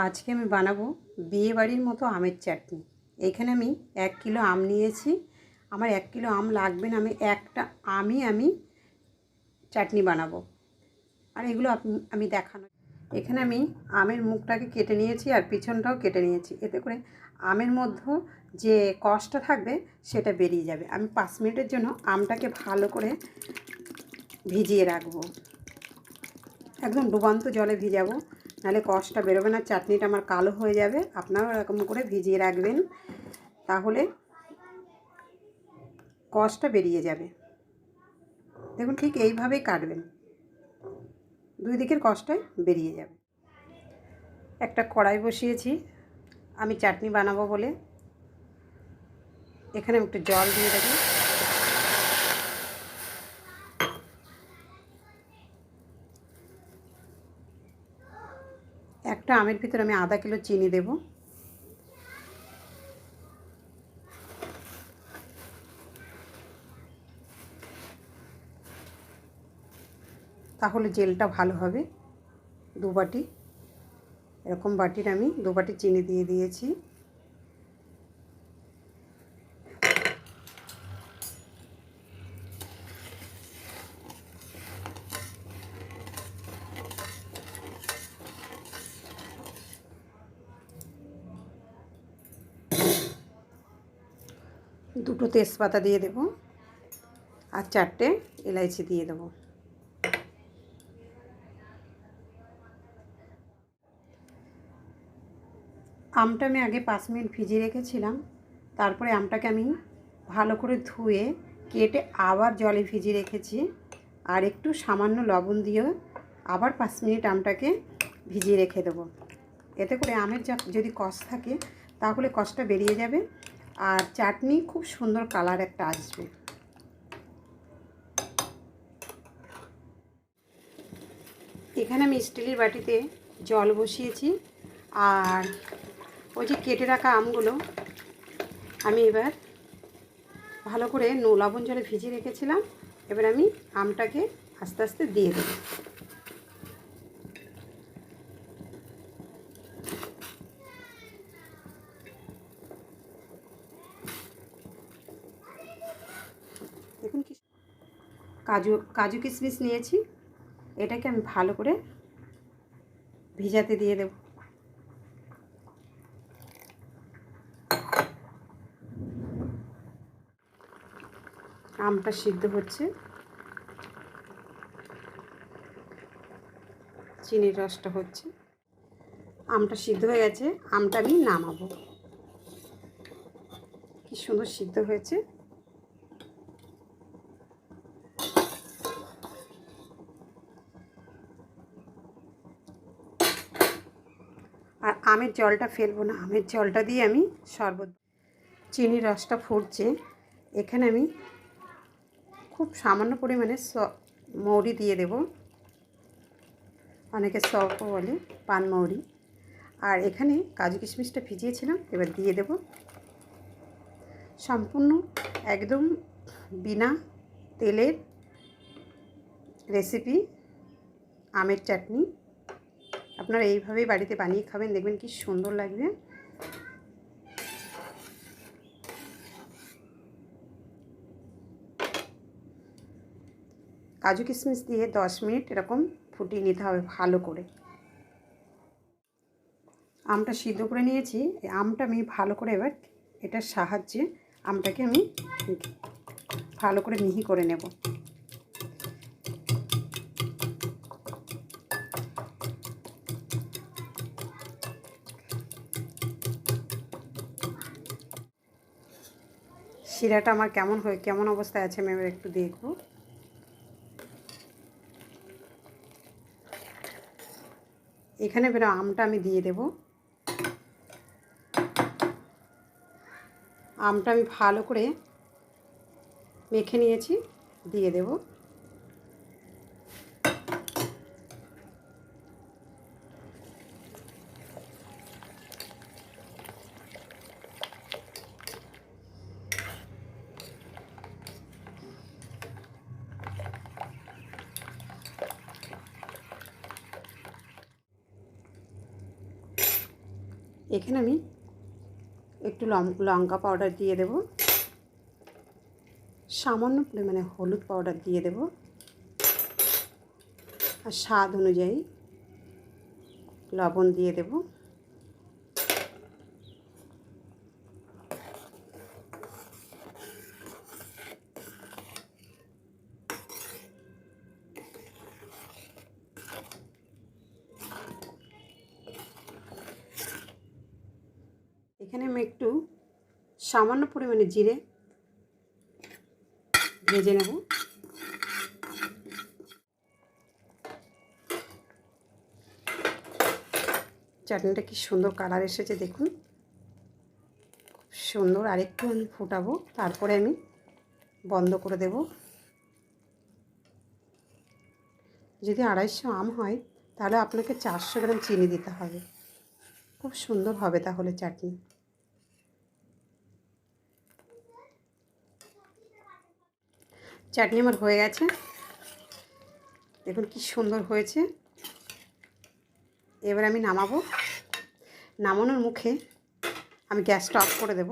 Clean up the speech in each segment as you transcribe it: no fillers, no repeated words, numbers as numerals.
আজকে আমি বানাবো বিয়েবাড়ির মতো আমের চাটনি। এখানে আমি 1 কিলো আম নিয়েছি। আমার 1 কিলো আম লাগবে না, আমি একটা আমি চাটনি বানাবো। আর এগুলো আমি দেখানো, এখানে আমি আমের মুখটাকে কেটে নিয়েছি আর পিছনটাও কেটে নিয়েছি, এতে করে আমের মধ্যে যে কষটা থাকবে সেটা বেরিয়ে যাবে। আমি 5 মিনিটের জন্য আমটাকে ভালো করে ভিজিয়ে রাখবো, একদম ডুবান্ত জলে ভিজাবো, নাহলে কষটা বেরোবে না, চাটনিটা আমার কালো হয়ে যাবে। আপনারাও এরকম করে ভিজিয়ে রাখবেন, তাহলে কষটা বেরিয়ে যাবে। দেখুন ঠিক এইভাবেই কাটবেন, দুই দিকের কষটাই বেরিয়ে যাবে। একটা কড়াই বসিয়েছি আমি চাটনি বানাবো বলে, এখানে একটু জল দিয়ে দেবো। একটা আমের ভিতরে আমি আধা কিলো চিনি দেব। তাহলে জেলটা ভালো হবে। 2 বাটি, এরকম বাটির আমি 2 বাটি চিনি দিয়ে দিয়েছি। দুটো তেজপাতা দিয়ে দেব আর 4টে এলাইচি দিয়ে দেব। আমটা আমি আগে 5 মিনিট ভিজিয়ে রেখেছিলাম, তারপরে আমটাকে আমি ভালো করে ধুয়ে কেটে আবার জলে ভিজিয়ে রেখেছি, আর একটু সামান্য লবণ দিয়ে আবার 5 মিনিট আমটাকে ভিজিয়ে রেখে দেবো। এতে করে আমের যদি কষ থাকে তাহলে কষটা বেরিয়ে যাবে, আর চাটনি খুব সুন্দর কালার একটা আসবে। এখানে আমি স্টিলের বাটিতে জল বসিয়েছি, আর ওই যে কেটে রাখা আমগুলো আমি এবার ভালো করে লবণ জলে ভিজিয়ে রেখেছিলাম, এবার আমি আমটাকে আস্তে আস্তে দিয়ে দেব। দেখুন কি কাজু কিশমিশ নিয়েছি, এটাকে আমি ভালো করে ভিজাতে দিয়ে দেব। আমটা সিদ্ধ হচ্ছে, চিনির রসটা হচ্ছে, আমটা সিদ্ধ হয়ে গেছে, আমটা আমি নামাবো। কি সুন্দর সিদ্ধ হয়েছে। আর আমের জলটা ফেলবো না, আমের জলটা দিয়ে আমি শরবত। চিনির রসটা ফুটছে, এখানে আমি খুব সামান্য পরিমাণে মৌরি দিয়ে দেব, অনেকে সফও বলে, পানমৌরি। আর এখানে কাজু কিশমিশটা ভিজিয়েছিলাম, এবার দিয়ে দেব। সম্পূর্ণ একদম বিনা তেলের রেসিপি আমের চাটনি। আপনারা এইভাবেই বাড়িতে বানিয়ে খাবেন, দেখবেন কি সুন্দর লাগবে। কাজু কিশমিশ দিয়ে 10 মিনিট এরকম ফুটিয়ে নিতে হবে ভালো করে। আমটা সিদ্ধ করে নিয়েছি, আমটা আমি ভালো করে এবার এটার সাহায্যে আমটাকে আমি ভালো করে মিহি করে নেব। শিরাটা আমার কেমন অবস্থায় আছে আমি এবার একটু দেখব। এখানে এবার আমটা আমি দিয়ে দেব। আমটা আমি ভালো করে মেখে নিয়েছি, দিয়ে দেব। এখানে আমি একটু লঙ্কা পাউডার দিয়ে দেব, সামান্য পরিমাণে হলুদ পাউডার দিয়ে দেব, আর স্বাদ অনুযায়ী লবণ দিয়ে দেব। এখানে আমি একটু সামান্য পরিমাণে জিরে ভেজে নেব। চাটনিটা কি সুন্দর কালার এসেছে দেখুন, খুব সুন্দর। আরেকটু আমি ফুটাবো, তারপরে আমি বন্ধ করে দেব। যদি 250 আম হয় তাহলে আপনাকে 400 গ্রাম চিনি দিতে হবে। খুব সুন্দর হবে তাহলে চাটনি। চাটনি আমার হয়ে গেছে, দেখুন কি সুন্দর হয়েছে। এবার আমি নামাবো। নামানোর মুখে আমি গ্যাসটা অফ করে দেব।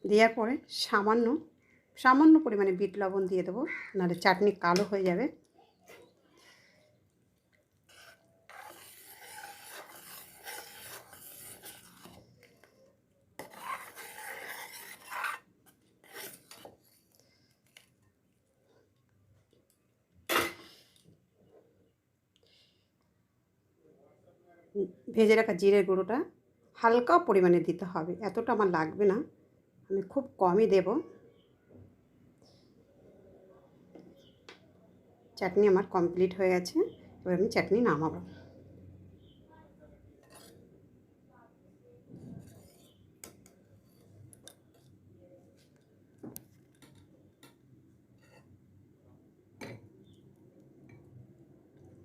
দেওয়ার পরে সামান্য পরিমাণে বিট লবণ দিয়ে দেবো, নাহলে চাটনি কালো হয়ে যাবে। ভেজে রাখা জিরের গুঁড়োটা হালকা পরিমাণে দিতে হবে, এতটা আমার লাগবে না, আমি খুব কমই দেব। চাটনি আমার কমপ্লিট হয়ে গেছে, এবার আমি চাটনি নামাবো।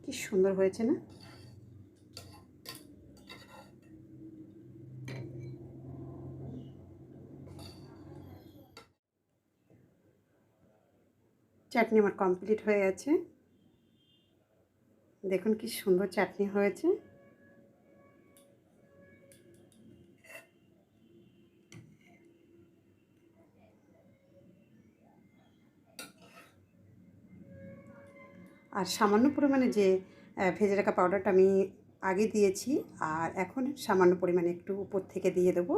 কি সুন্দর হয়েছে না? চাটনি আমার কমপ্লিট হয়ে গেছে, দেখুন কি সুন্দর চাটনি হয়েছে। আর সামান্য পরিমাণে যে ভেজে রাখা পাউডারটা আমি আগে দিয়েছি, আর এখন সামান্য পরিমাণে একটু উপর থেকে দিয়ে দেবো।